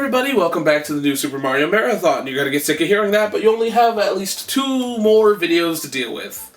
everybody, welcome back to the new Super Mario Marathon. You're gonna get sick of hearing that, but you only have at least 2 more videos to deal with.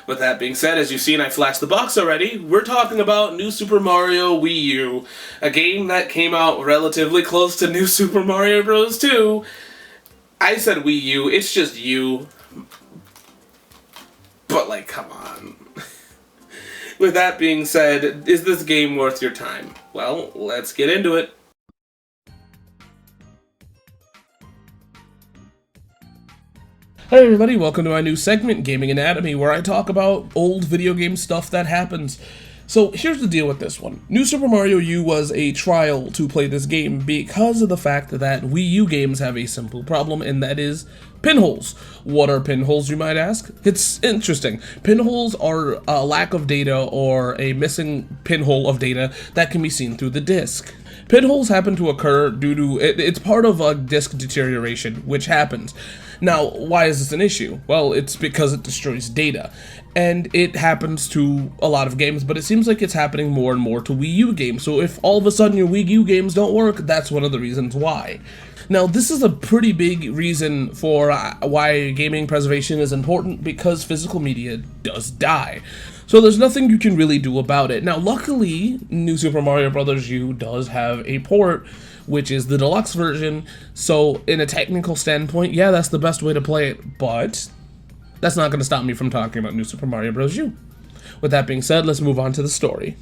With that being said, as you've seen, I flashed the box already. We're talking about New Super Mario Wii U, a game that came out relatively close to New Super Mario Bros. 2. I said Wii U, it's just U. But, like, come on. With that being said, is this game worth your time? Well, let's get into it. Hey everybody, welcome to my new segment, Gaming Anatomy, where I talk about old video game stuff that happens. So here's the deal with this one. New Super Mario U was a trial to play this game because of the fact that Wii U games have a simple problem, and that is pinholes. What are pinholes, you might ask? It's interesting. Pinholes are a lack of data or a missing pinhole of data that can be seen through the disc. Pinholes happen to occur due to, it's part of a disc deterioration, which happens. Now, why is this an issue? Well, it's because it destroys data, and it happens to a lot of games, but it seems like it's happening more and more to Wii U games, so if all of a sudden your Wii U games don't work, that's one of the reasons why. Now, this is a pretty big reason for why gaming preservation is important, because physical media does die. So there's nothing you can really do about it. Now, luckily, New Super Mario Bros. U does have a port, which is the deluxe version, so in a technical standpoint, yeah, that's the best way to play it, but that's not going to stop me from talking about New Super Mario Bros. U. With that being said, let's move on to the story.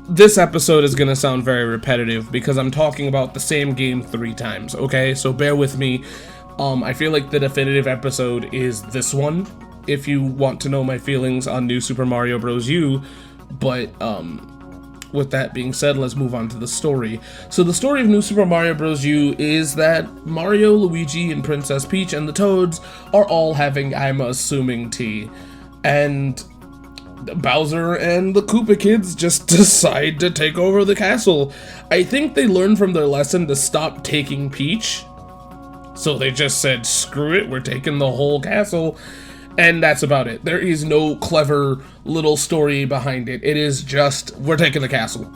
This episode is going to sound very repetitive because I'm talking about the same game 3 times, okay? So bear with me. I feel like the definitive episode is this one, if you want to know my feelings on New Super Mario Bros. U, but, with that being said, let's move on to the story. So the story of New Super Mario Bros. U is that Mario, Luigi, and Princess Peach and the Toads are all having, I'm assuming, tea, and Bowser and the Koopa Kids just decide to take over the castle. I think they learned from their lesson to stop taking Peach, so they just said, screw it, we're taking the whole castle. And that's about it. There is no clever little story behind it. It is just, we're taking the castle.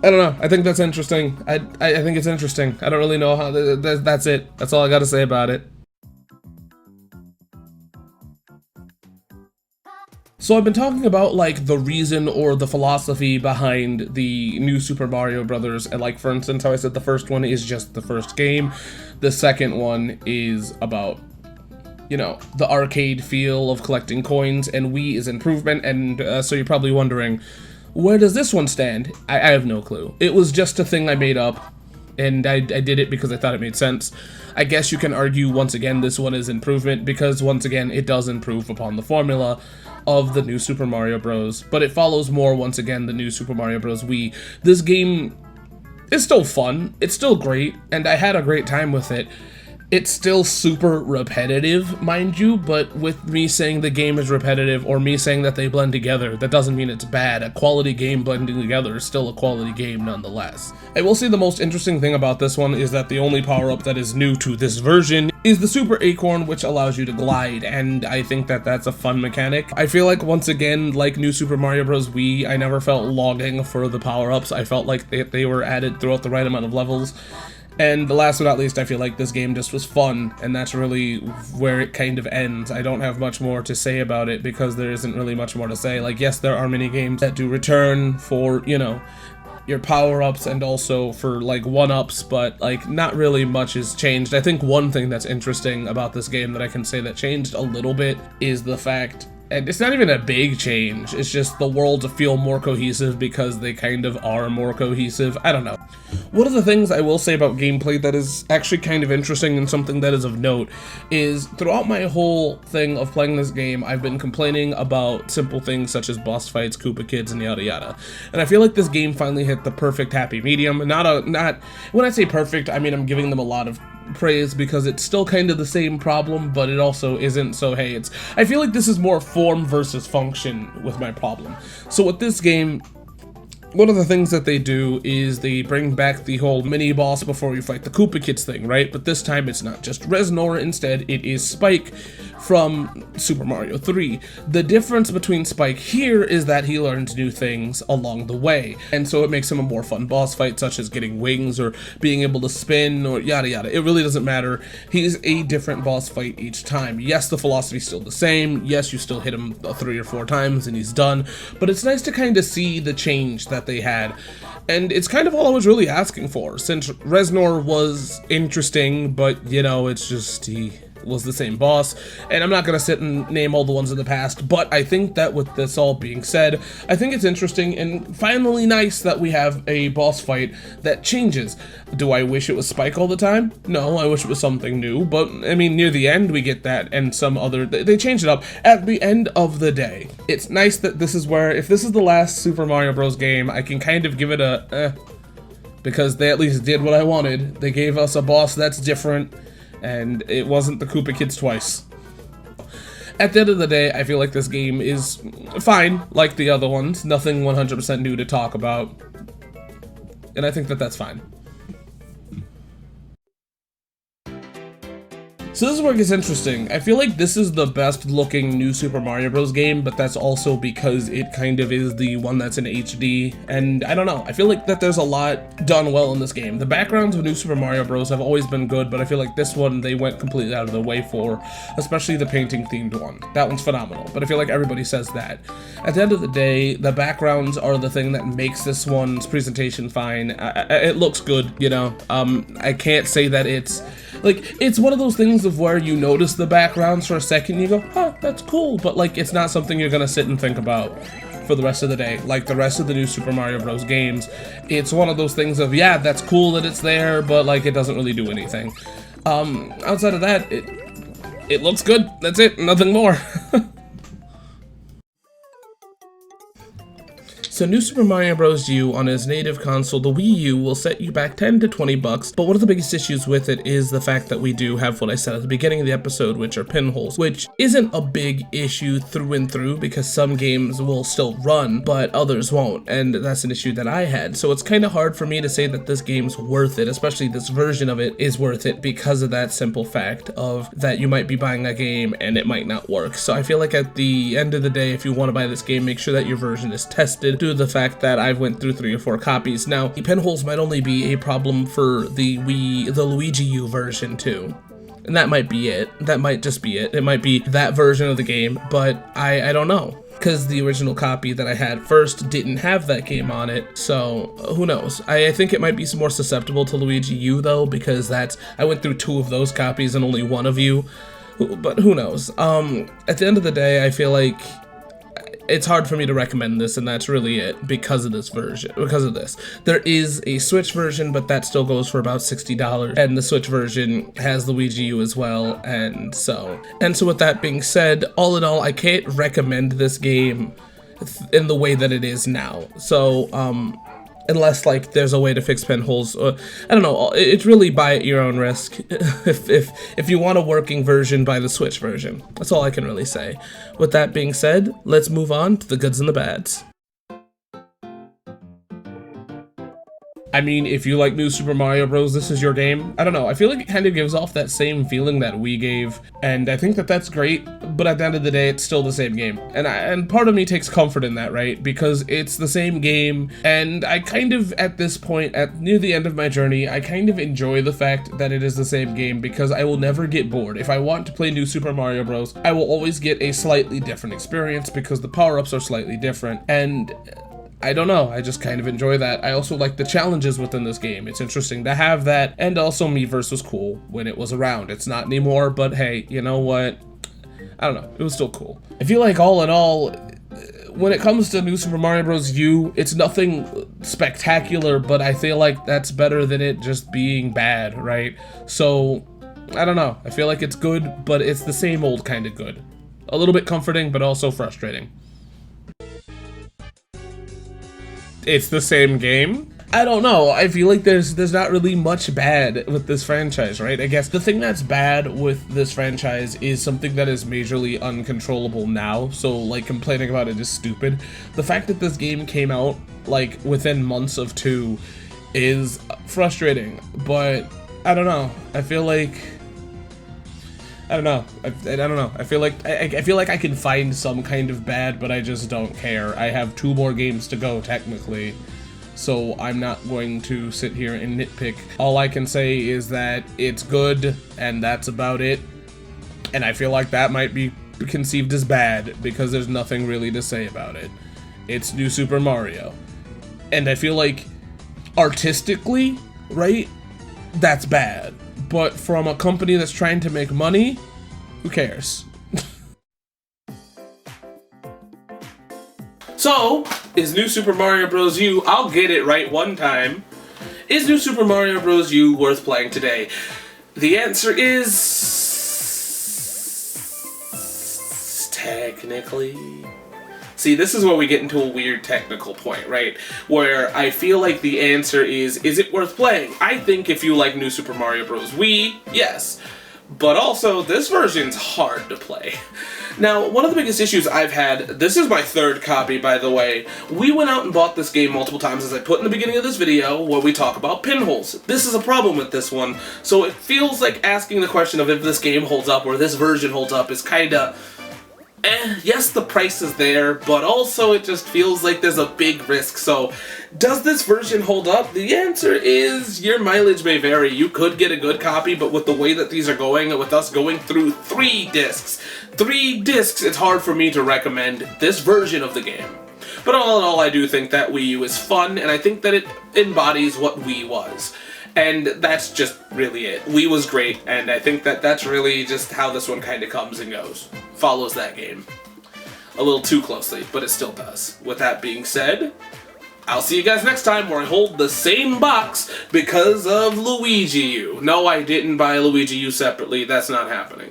I don't know. I think that's interesting. I think it's interesting. I don't really know how, that's it. That's all I gotta say about it. So I've been talking about, like, the reason or the philosophy behind the New Super Mario Brothers, and, like, for instance, how I said the first one is just the first game. The second one is about, you know, the arcade feel of collecting coins, and Wii is improvement, and so you're probably wondering, where does this one stand? I have no clue. It was just a thing I made up, and I did it because I thought it made sense. I guess you can argue, once again, this one is improvement, because, once again, it does improve upon the formula of the New Super Mario Bros., but it follows more, once again, the New Super Mario Bros. Wii. This game is still fun, it's still great, and I had a great time with it. It's still super repetitive, mind you, but with me saying the game is repetitive or me saying that they blend together, that doesn't mean it's bad. A quality game blending together is still a quality game nonetheless. I will say the most interesting thing about this one is that the only power-up that is new to this version is the Super Acorn, which allows you to glide, and I think that that's a fun mechanic. I feel like, once again, like New Super Mario Bros. Wii, I never felt longing for the power-ups. I felt like they were added throughout the right amount of levels. And last but not least, I feel like this game just was fun, and that's really where it kind of ends. I don't have much more to say about it because there isn't really much more to say. Like, yes, there are many games that do return for, you know, your power-ups and also for, like, 1-ups, but, like, not really much has changed. I think one thing that's interesting about this game that I can say that changed a little bit is the fact, and it's not even a big change, it's just the worlds feel more cohesive because they kind of are more cohesive. I don't know. One of the things I will say about gameplay that is actually kind of interesting and something that is of note is throughout my whole thing of playing this game, I've been complaining about simple things such as boss fights, Koopa Kids, and yada yada. And I feel like this game finally hit the perfect happy medium. Not when I say perfect, I mean I'm giving them a lot of praise because it's still kind of the same problem, but it also isn't, so hey, I feel like this is more form versus function with my problem. So with this game, one of the things that they do is they bring back the whole mini boss before you fight the Koopa Kids thing, right? But this time it's not just Reznor, instead it is Spike from Super Mario 3. The difference between Spike here is that he learns new things along the way, and so it makes him a more fun boss fight, such as getting wings or being able to spin or yada yada. It really doesn't matter. He's a different boss fight each time. Yes, the philosophy's still the same. Yes, you still hit him 3 or 4 times and he's done, but it's nice to kind of see the change that they had. And it's kind of all I was really asking for, since Reznor was interesting, but you know, it's just he was the same boss, and I'm not going to sit and name all the ones in the past, but I think that with this all being said, I think it's interesting and finally nice that we have a boss fight that changes. Do I wish it was Spike all the time? No, I wish it was something new, but I mean, near the end we get that, and some other, they change it up. At the end of the day, it's nice that this is where, if this is the last Super Mario Bros. Game, I can kind of give it a because they at least did what I wanted. They gave us a boss that's different, and it wasn't the Koopa Kids twice. At the end of the day, I feel like this game is fine, like the other ones. Nothing 100% new to talk about, and I think that that's fine. So this is where it gets interesting. I feel like this is the best looking new Super Mario Bros. Game, but that's also because it kind of is the one that's in HD, and I don't know, I feel like that there's a lot done well in this game. The backgrounds of New Super Mario Bros. Have always been good, but I feel like this one they went completely out of the way for, especially the painting themed one. That one's phenomenal, but I feel like everybody says that. At the end of the day, the backgrounds are the thing that makes this one's presentation fine. It looks good, you know. I can't say that it's one of those things of where you notice the backgrounds for a second, you go, huh, that's cool, but like it's not something you're gonna sit and think about for the rest of the day. Like the rest of the new Super Mario Bros. Games, it's one of those things of, yeah, that's cool that it's there, but like it doesn't really do anything. Outside of that, it looks good. That's it, nothing more. So New Super Mario Bros. U on its native console, the Wii U, will set you back 10 to 20 bucks, but one of the biggest issues with it is the fact that we do have what I said at the beginning of the episode, which are pinholes, which isn't a big issue through and through because some games will still run, but others won't, and that's an issue that I had. So it's kind of hard for me to say that this game's worth it, especially this version of it is worth it because of that simple fact of that you might be buying a game and it might not work. So I feel like at the end of the day, if you want to buy this game, make sure that your version is tested. The fact that I've went through 3 or 4 copies. Now, the pinholes might only be a problem for the Luigi U version too. And that might be it. That might just be it. It might be that version of the game, but I don't know. Because the original copy that I had first didn't have that game on it, so who knows. I think it might be more susceptible to Luigi U though, because I went through 2 of those copies and only 1 of U, but who knows. At the end of the day, I feel like it's hard for me to recommend this, and that's really it because of this version. Because of this, there is a Switch version, but that still goes for about $60, and the Switch version has Luigi U as well. And so with that being said, all in all, I can't recommend this game in the way that it is now. So unless like there's a way to fix pinholes, I don't know. It's really buy at your own risk. if you want a working version, buy the Switch version. That's all I can really say. With that being said, let's move on to the goods and the bads. I mean, if you like New Super Mario Bros., this is your game. I don't know, I feel like it kind of gives off that same feeling that Wii gave, and I think that that's great, but at the end of the day, it's still the same game. And part of me takes comfort in that, right? Because it's the same game, and I kind of, at this point, near the end of my journey, I kind of enjoy the fact that it is the same game because I will never get bored. If I want to play New Super Mario Bros., I will always get a slightly different experience because the power-ups are slightly different, and I don't know, I just kind of enjoy that. I also like the challenges within this game. It's interesting to have that, and also Miiverse was cool when it was around. It's not anymore, but hey, you know what? I don't know, it was still cool. I feel like all in all, when it comes to New Super Mario Bros. U, it's nothing spectacular, but I feel like that's better than it just being bad, right? So, I don't know, I feel like it's good, but it's the same old kind of good. A little bit comforting, but also frustrating. It's the same game? I don't know, I feel like there's not really much bad with this franchise, right? I guess the thing that's bad with this franchise is something that is majorly uncontrollable now, so like complaining about it is stupid. The fact that this game came out like within months of 2 is frustrating. But I don't know. I feel like I don't know. I don't know. I feel like I can find some kind of bad, but I just don't care. I have 2 more games to go technically, so I'm not going to sit here and nitpick. All I can say is that it's good, and that's about it. And I feel like that might be conceived as bad because there's nothing really to say about it. It's New Super Mario, and I feel like artistically, right, that's bad. But from a company that's trying to make money, who cares? So, is New Super Mario Bros. U, I'll get it right one time, is New Super Mario Bros. U worth playing today? The answer is technically. See, this is where we get into a weird technical point, right? Where I feel like the answer is it worth playing? I think if you like New Super Mario Bros. Wii, yes. But also, this version's hard to play. Now, one of the biggest issues I've had, this is my 3rd copy, by the way. We went out and bought this game multiple times, as I put in the beginning of this video, where we talk about pinholes. This is a problem with this one, so it feels like asking the question of if this game holds up, or this version holds up, is kinda... yes, the price is there, but also it just feels like there's a big risk. So, does this version hold up? The answer is your mileage may vary. You could get a good copy, but with the way that these are going, with us going through 3 discs, it's hard for me to recommend this version of the game. But all in all, I do think that Wii U is fun, and I think that it embodies what Wii was. And that's just really it. Wii was great, and I think that that's really just how this one kind of comes and goes. Follows that game. A little too closely, but it still does. With that being said, I'll see you guys next time where I hold the same box because of Luigi U. No, I didn't buy Luigi U separately. That's not happening.